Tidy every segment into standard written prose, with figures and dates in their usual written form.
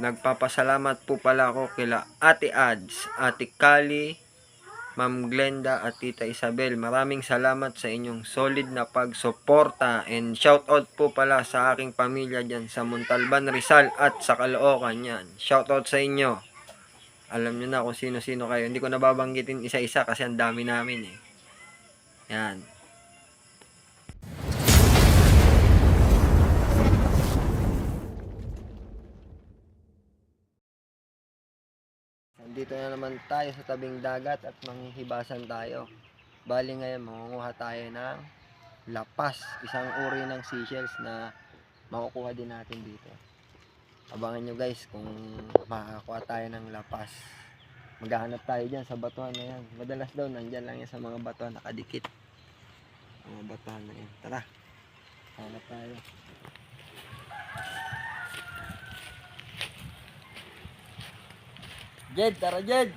Nagpapasalamat po pala ako kila Ate Ads, Ate Kali, Ma'am Glenda at Tita Isabel. Maraming salamat sa inyong solid na pagsuporta, and shoutout po pala sa aking pamilya dyan sa Montalban, Rizal at sa Caloocan yan. Shoutout sa inyo. Alam nyo na kung sino-sino kayo. Hindi ko nababanggitin isa-isa kasi ang dami namin eh. Yan. Dito na naman tayo sa tabing dagat at manghihibasan tayo. Bali ngayon mangunguha tayo ng lapas, isang uri ng seashells na makukuha din natin dito. Abangan nyo guys kung makakuha tayo ng lapas. Maghahanap tayo dyan sa batuhan na yan. Madalas daw nandyan lang yan sa mga batuhan nakadikit. Mga batuhan na yan. Tara, hanap tayo. Jed, tara Jed!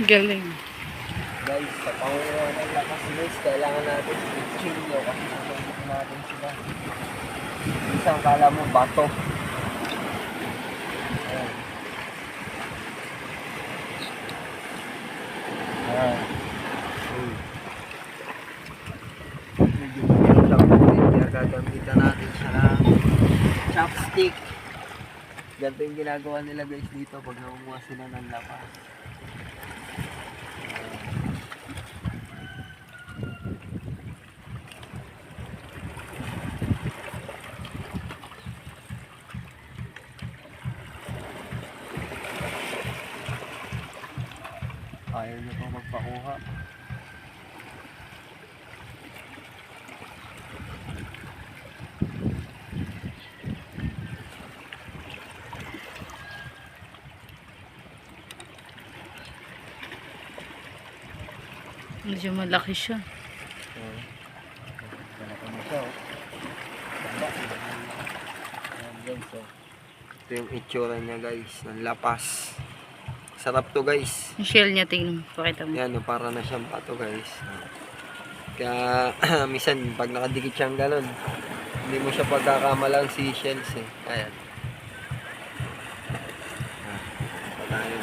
Galing. Guys, sa pangunawa ng lakas guys, kailangan natin i-chill kasi nandito natin sila. Isang kala mo bato. Ayan. Ayan. Medyo maganda lang po din, kaya gagamitan natin siya ng chopstick. Ganito yung ginagawa nila guys dito pag nangunguha sila ng lapas. Ayaw nyo pang magpakuha. Medyo malaki siya. Malaki mo siya oh. Ayan guys oh. Ito yung itsura niya guys, ng lapas. Sarap to guys. Yung shell niya, tingnan mo. Pakita mo. Yan, para na siyang pato guys. Kaya minsan pag nakadikit siyang ganon, hindi mo siya pagkakamalang seashells eh. Ayan. Tayo.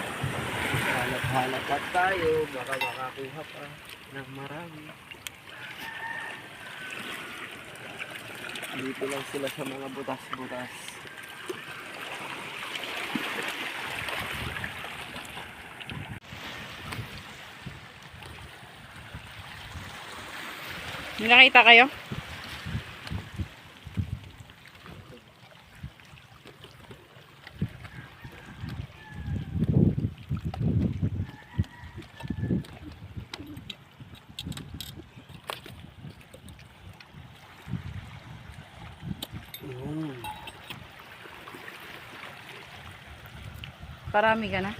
Hanap-hanap pa tayo. Baka makakuha pa ng marami. Dito lang sila sa mga butas-butas. May nakita kayo? Parami ka na?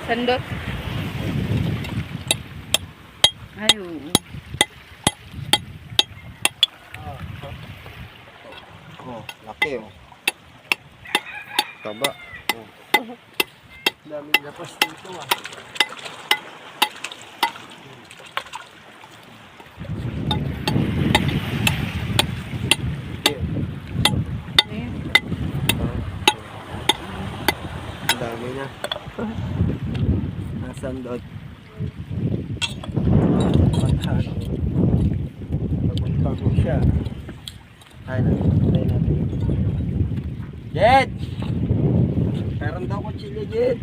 Sandot. Ay, oo. Oh, laki oh. Taba. Oh. Daming lapas dito ah. dami na. Nasaan doon? Matalo. Pagod siya. Ay, natay natin. Jed! Meron daw kutsilyo, Jed.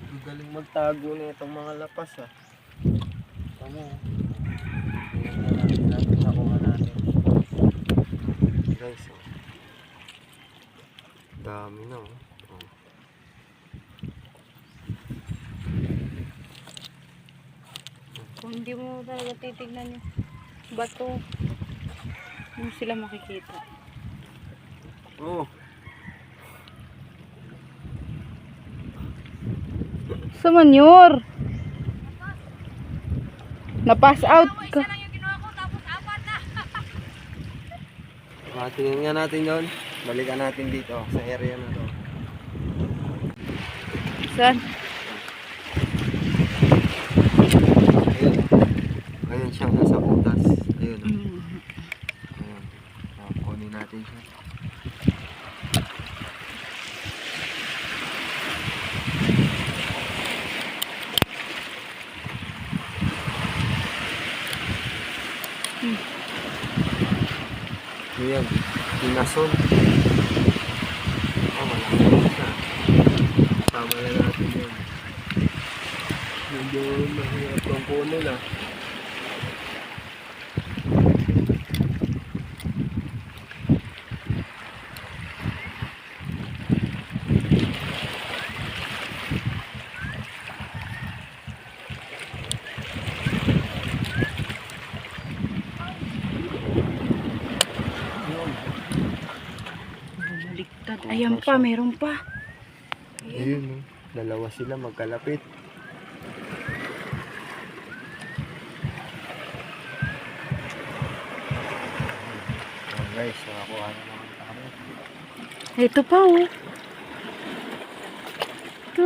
Ang galing magtago na itong mga lapas ah. Tama. Tingnan natin nakuha natin. Guys, oh. Dami na oh. Oh. Kung hindi mo talaga titignan yung bato, hindi sila makikita. Oh. Sa manure. Na-pass out ka. Tingnan nga natin doon. Balikan natin dito sa area na to. Saan? Ayun. Ayun siya nasa butas. Ayun. Mm. Ayun. Kunin natin siya. Ayan, dinason. Oh, malaki siya. Tama na natin yun. Medyo mahirap ang puno na. Bumaliktad. Ayan pa, meron pa. Ayun, oh. Dalawa sila magkalapit. Oh, guys, nakakuha na naman kami. Ito pa oh. Ito.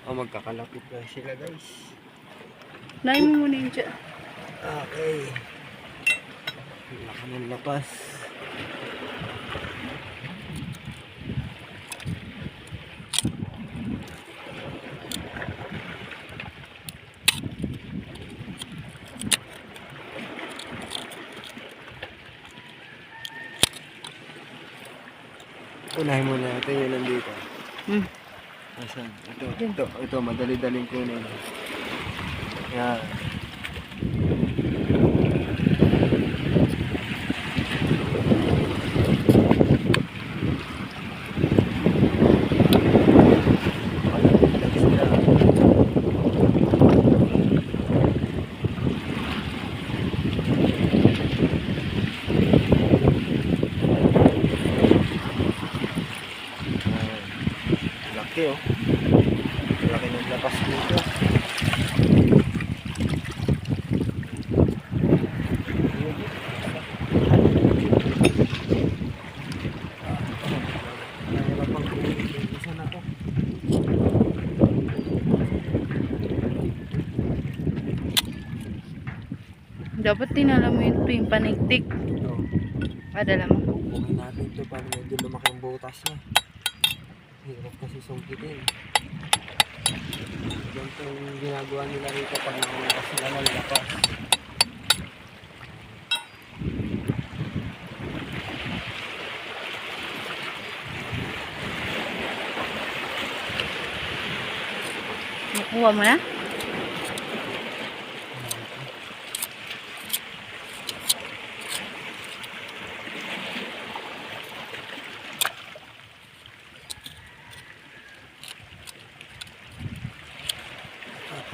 Oh, magkakalapit na sila, guys. Nain mo muna yung dyan. Okay. Laki ng lapas. Unahin muna natin yun nandito. Asan? Ito, madali-daling kunin. Yan. Laki oh. Laki ng lapas dito. Nahirapan ko yung isa na to. Dapat tinala mo ito yung panigtik. Ito. Padala mo. Bukuhin natin ito para medyo lumaki ang butas niya. Hirap kasi sungkitin. Ganito yung ginagawa nila rito pag nakalakas sila ng lapas. Nakuha mo na?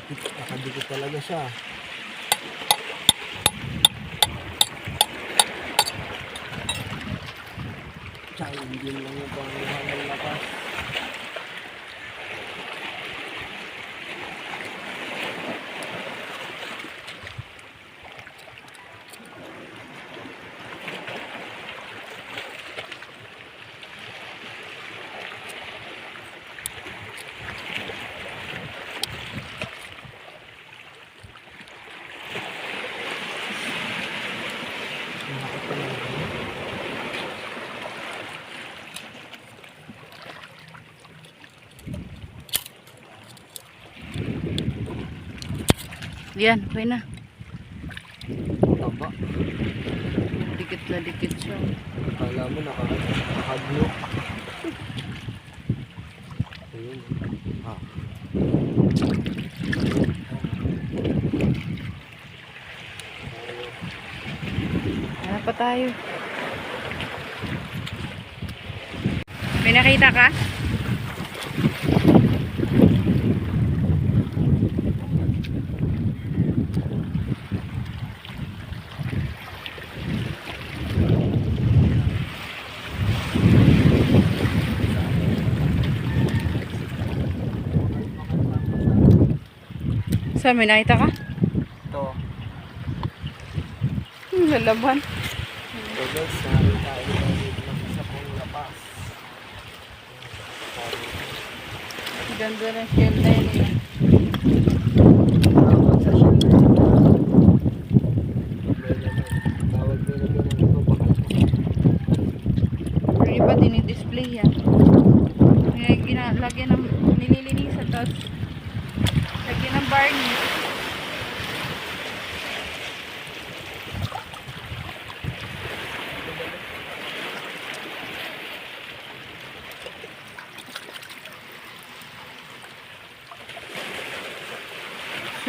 Nakadikit talaga siya. Challenging lang yung panguha ng lapas. Yan, okay na. Taba. Dikit na dikit siya. Akala mo naka-glue. Ayun. Ah. Hanap pa tayo. May nakita ka? Saan, may nakita ka? Ito. Lalaban. So guys, nakita tayo dito ng isa pong lapas. Ganda ng shell na yun. Tawag sa siya. Tawag nila din ng ito bakal. Pero iba dinidisplay yan. Lagyan ng nililinisan, tapos lagyan ng varnish.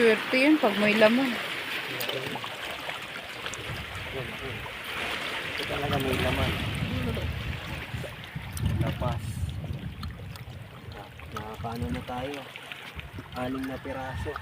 Swerte yun pag may lamon. Ito talaga may laman. Lapas. Nakakaano na tayo. 6 na piraso.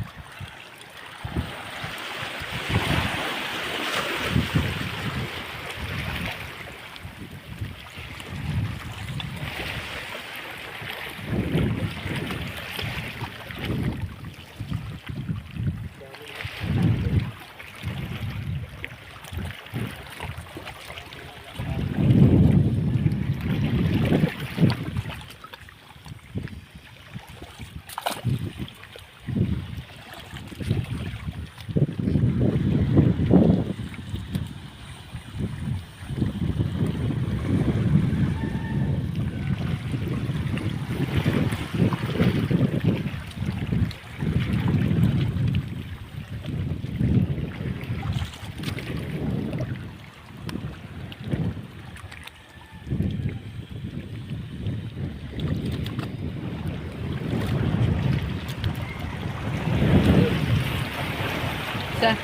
Sa?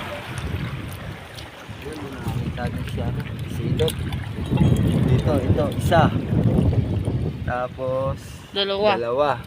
Yun, nakakita din siya. Silot. Ito, isa. Tapos, Dalawa. dalawa.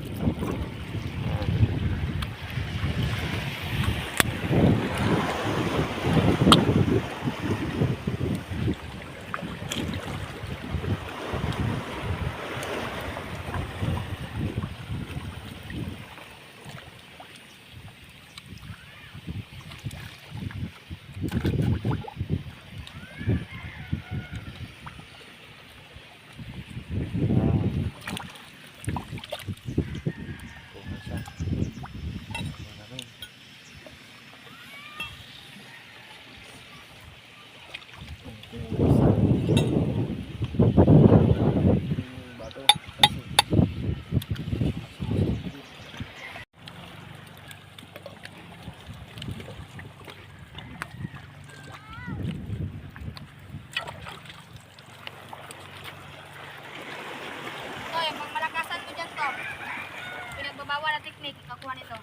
Bawal na technique, kakuha nito.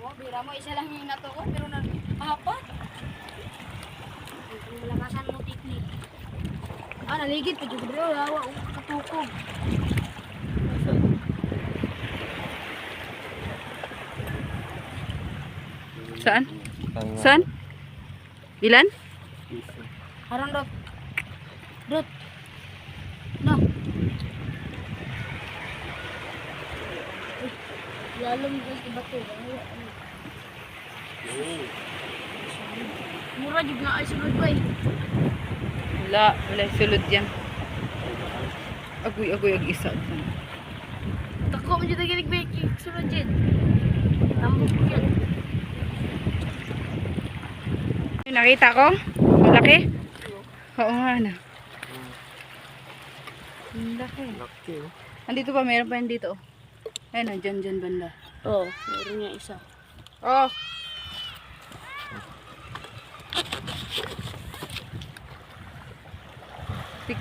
Oh, bira mo, isa lang yung natuko, pero apat. Malakasan mo technique. Ah, naligid pa dyan, bro. Lawa, katukog. Saan? Saan? Ilan? Harang, Dot. Dot. No. Lalong guys, iba to. Mura juga ay sunod ko eh. Wala sulod yan. Agoy ag isa. Tako mo dyan nagilig ba yung sunod dyan. Tambok ko yan. Nakita ko? Malaki? Oo nga na. Malaki. Laki, oh. Andito pa, meron pa yan dito. Ayun na, dyan banda. Oo, meron niya isa. Oh!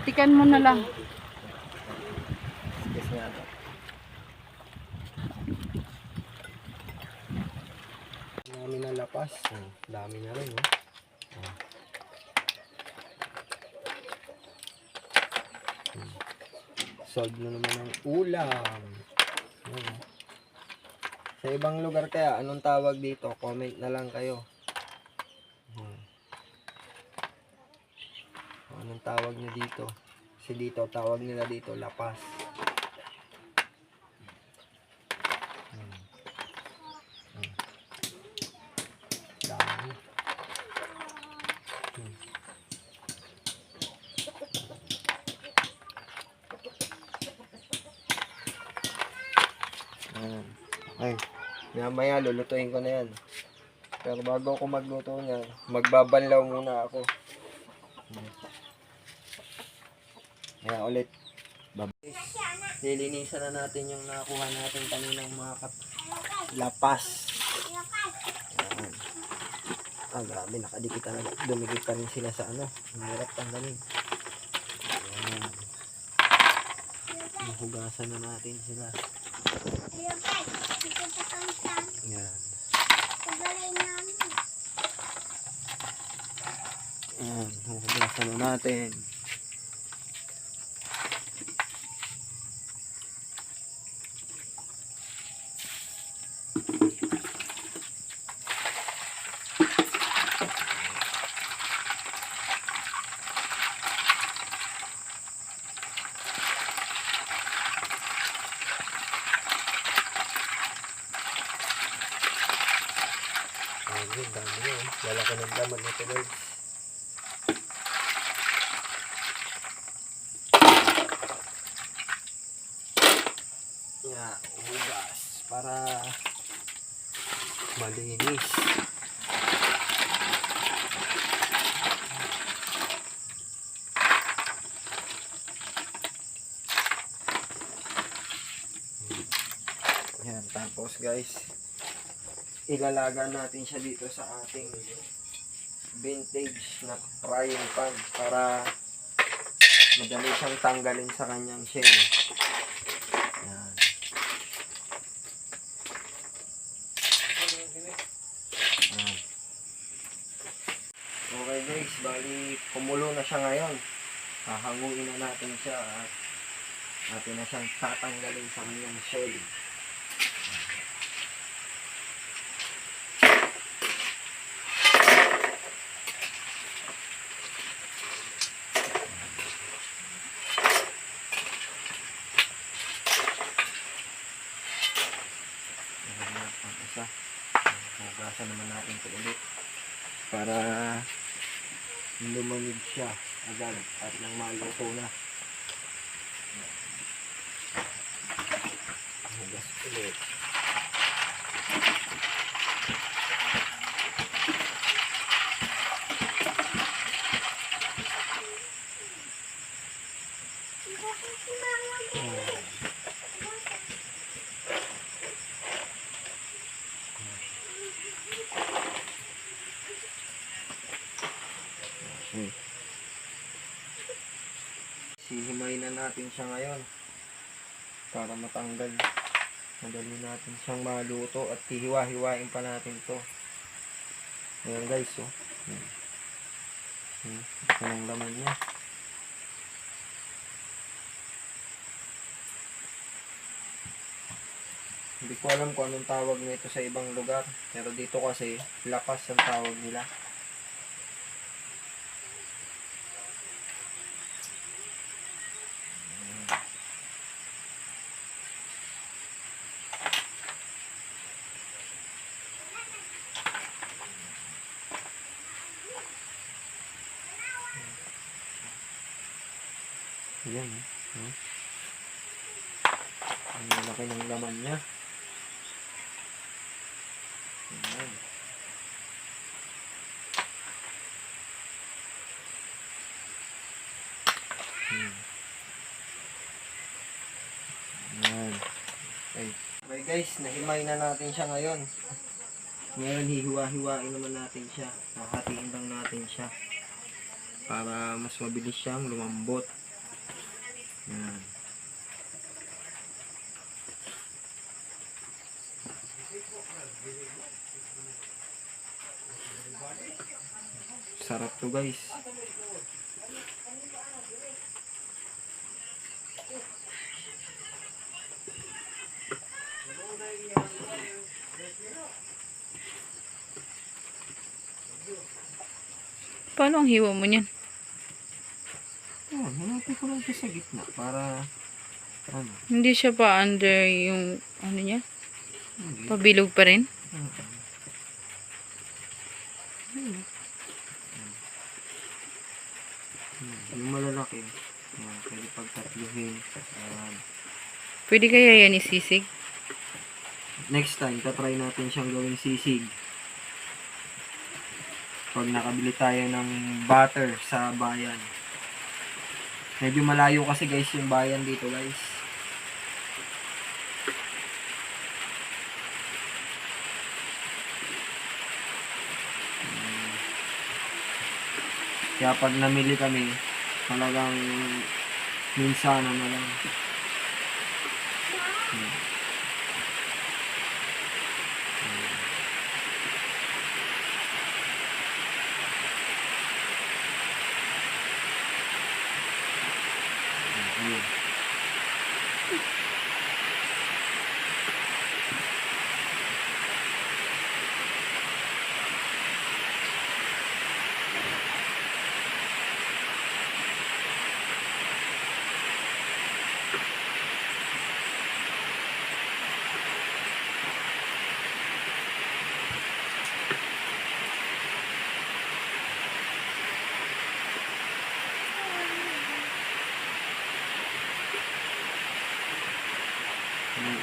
Tikan mo na lang. Yes nga to. Dami na lapas. Dami na rin, oh. Solve na naman ang ulam. Ayan. Sa ibang lugar kaya, anong tawag dito? Comment na lang kayo. Anong tawag nyo dito? Kasi dito, tawag nila dito, lapas. Dami. Ay, maya lulutuin ko na yan. Pero bago ako magluto niyan, magbabanlaw muna ako. Kaya ulit, lilinisan na natin yung nakuha natin kaninang mga lapas. Ayan. Grabe, nakadikit talaga. Dumikit pa rin sila sa ano. Ang hirap tanggalin. Ayan. Hugasan na natin sila. Ayan. Ayan, hugasan na natin. Ayun, dami yun. Lalaki ng laman nito, guys. Yeah, hugas para malinis. Yan, tapos guys, ilalaga natin siya dito sa ating vintage na frying pan para madali siyang tanggalin sa kanyang shell. Yan. Yan. Okay guys, bali kumulo na siya ngayon. Hahanguin na natin siya at natin na siyang tatanggalin sa kanyang shell. Hugasan naman natin ito ulit para lumamig siya agad at nang maluto na. Hugas ulit. Sihimay na natin siya ngayon para matanggal. Madali natin siyang maluto at hihiwa-hiwain pa natin to. Ayan guys, oh. Ito yung laman niya. Hindi ko alam kung anong tawag nito sa ibang lugar, pero dito kasi lapas ang tawag nila. Ayan, ang laki ng laman niya. Ayan. Ayan. Okay guys, nahimay na natin siya ngayon. Ngayon hihiwa-hiwain naman natin siya. Hahatiin lang natin siya para mas mabilis siyang lumambot. Yan. Sarap to guys. Paano ang hiwa mo niyan? Oh, hinapin ko lang siya sa gitna para ano, Hindi siya pa under yung ano niya? hindi. Pabilog pa rin? Yung malalaki, yan, pwede pagtatluhin. Pwede kaya yan isisig? Next time, tatry natin siyang gawing sisig. Pag nakabili tayo ng butter sa bayan. Medyo malayo kasi guys yung bayan dito guys. Kaya pag namili kami, talagang minsan na lang.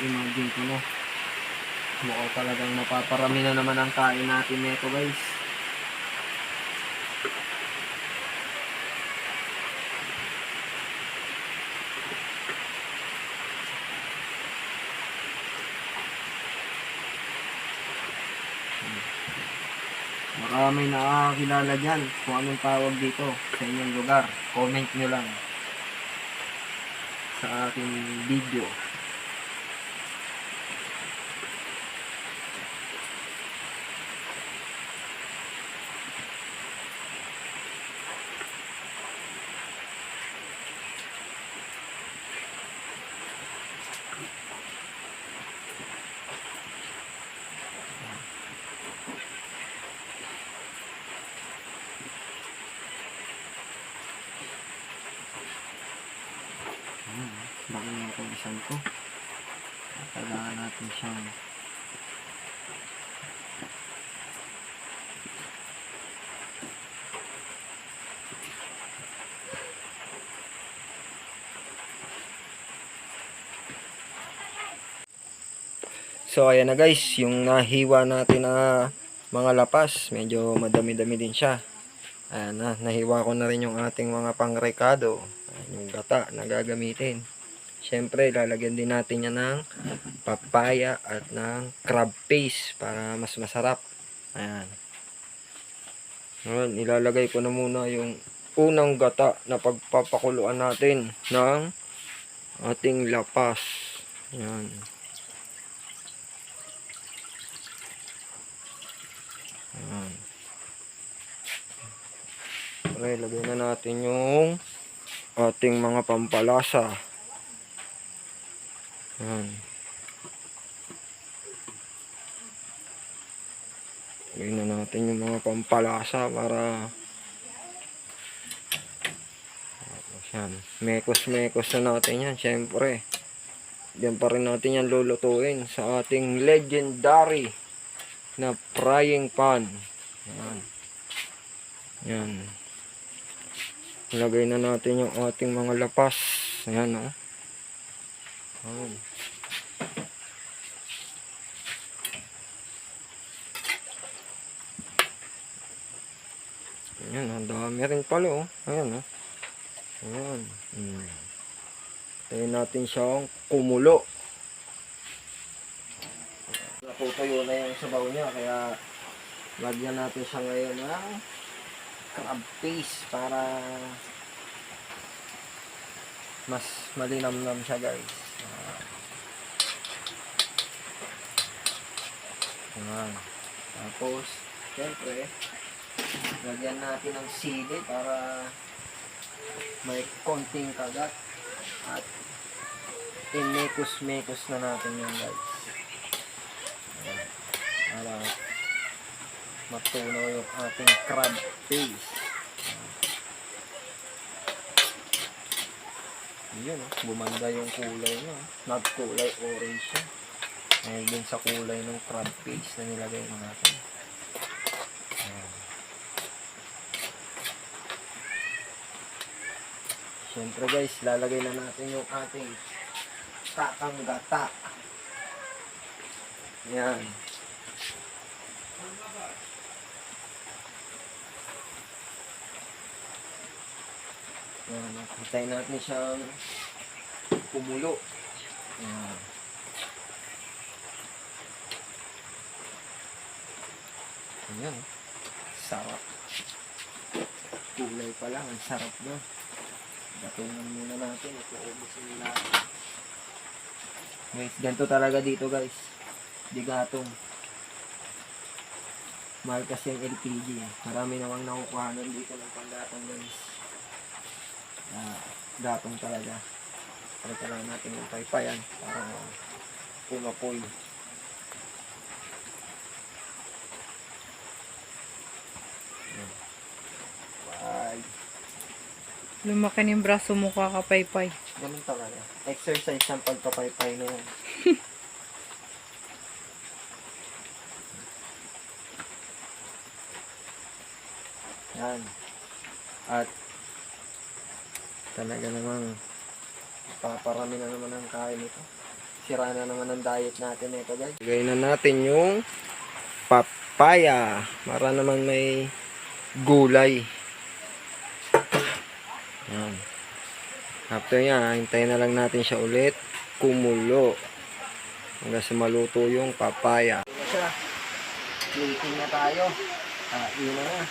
Imagine ko na. Mukhang talagang mapaparami na naman ang kain natin nito guys. Marami nakakakilala dyan kung anong tawag dito sa inyong lugar. Comment nyo lang sa aking video. Laki nga itong isang ko. Kailangan natin siyang So ayan na guys, yung nahiwa natin na mga lapas, medyo madami-dami din siya. Ayan na, nahiwa ko na rin yung ating mga pangrekado. Ayan, yung gata na gagamitin. Siyempre, lalagyan din natin yan ng papaya at ng crab paste para mas masarap. Ayan. Ayan, ilalagay ko na muna yung unang gata na pagpapakuluan natin ng ating lapas. Ayan. Ayan. Okay, lagay na natin yung ating mga pampalasa. Ayan. Lagay na natin yung mga pampalasa para yan. Mekos-mekos na natin yan, syempre. Diyan pa rin natin yan lulutuin sa ating legendary na frying pan. Ayan. Yan. Lagay na natin yung ating mga lapas. Ayan, o. Ayan. Ayan, ang dami rin pala, o. Ayan, o. Ayan. Tayo natin siyang kumulo. Natutuyo na yung sabaw niya, kaya lagyan natin siya ngayon ng crab paste para mas malinamnam siya guys. Ayan. Tapos, syempre, lagyan natin ng sili para may konting kagat at imekos-mekos na natin yan guys. Ayan. Para matunaw yung ating crab paste. Yun, bumanda yung kulay niya. Nagkulay orange siya. Ngayon din sa kulay ng crab paste na nilagay natin. Ayan. Siyempre guys, lalagay na natin yung ating kakang gata. Ayan. Ayan, hintayin natin siyang kumulo. Ayan. Ayan. Sarap. Kulay pa lang, ang sarap na. Gatungan muna natin. Ito, ubusin natin. Guys, ganito talaga dito guys. Di gatong. Mahal kasi yung LPG. Marami namang nakukuhanan dito ng panggatong guys. Gatong talaga. Palitan lang natin yung paypayan para pumapoy. Bye. Lumaki na yung braso mo kakapaypay. Ganun talaga. Exercise ng pagpapaypay na yan. Yan. At talaga namang paparami na naman ang kain ito. Sira na naman ang diet natin ito guys. Lagay na natin yung papaya. Para naman may gulay. Yan. After nya, hintayin na lang natin siya ulit kumulo hanggang sa maluto yung papaya. Plating na tayo. Kain na na.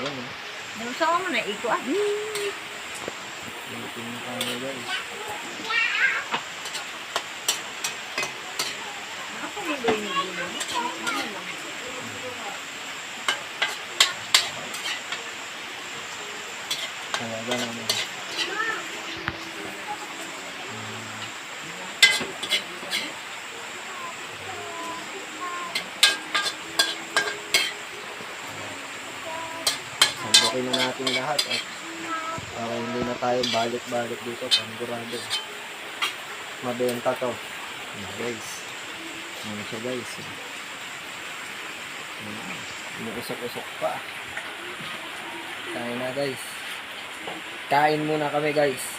Ayan eh. Gusto mo na iko ah. Plating na tayo guys. Ako nilay ni Gulo. Talaga naman. Sandukin na natin lahat at para hindi na tayo balik-balik dito, panigurado. Mabenta to. Ayan, guys. Ano siya guys. Inuusok-usok pa. Kain na guys. Kain muna kami guys.